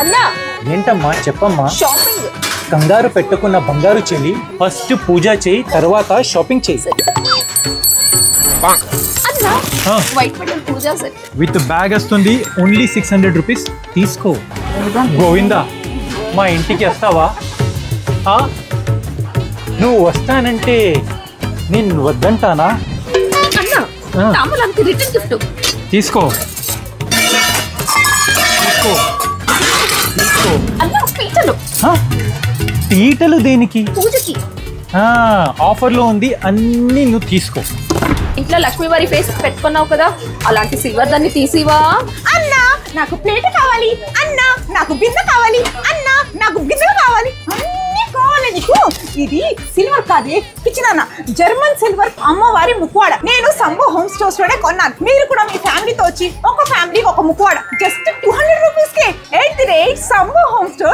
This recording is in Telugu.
అన్నా ఏంటమ్మా చెప్పమ్మా. షాపింగ్. కంగారు పెట్టుకున్న బంగారు చెల్లి, ఫస్ట్ పూజ చేయి, తర్వాత షాపింగ్ చేయి. అన్నా white button puja set with bag వస్తుంది, ఓన్లీ 600 రూపీస్. తీసుకో. గోవిందా, మా ఇంటికి వస్తావా? నువ్వు వస్తానంటే నేను వద్దంటానా? అన్నా తాంబూలానికి రిటర్న్ గిఫ్ట్. తీసుకో తీసుకో తీసుకో. అన్నా పీటలు. పీటలు దేనికి? పూజకి. ఆఫర్లో ఉంది, అన్నీ నువ్వు తీసుకో. ఇంట్లో లక్ష్మీవారి ఫేస్ పెట్టుకున్నావు కదా, అలాంటి సిల్వర్ దాన్ని తీసివా. అన్నా నాకు ప్లేట్ కావాలి, అన్నా నాకు బిందె కావాలి, అన్నా నాకు గిన్నెలు కావాలి, అన్ని కావాలి నీకు. ఇది సిల్వర్ కాదే కిచెన్, జర్మన్ సిల్వర్ అమ్మవారి ముక్కువాడ. నేను సంభో హోమ్ స్టోర్స్ లోనే కొన్నాను. మీరు కూడా మీ ఫ్యామిలీతో వచ్చి ఒక ఫ్యామిలీ ఒక ముక్కువాడ జస్ట్ 200 రూపీస్ కే. 8 సంభో హోమ్ స్టోర్.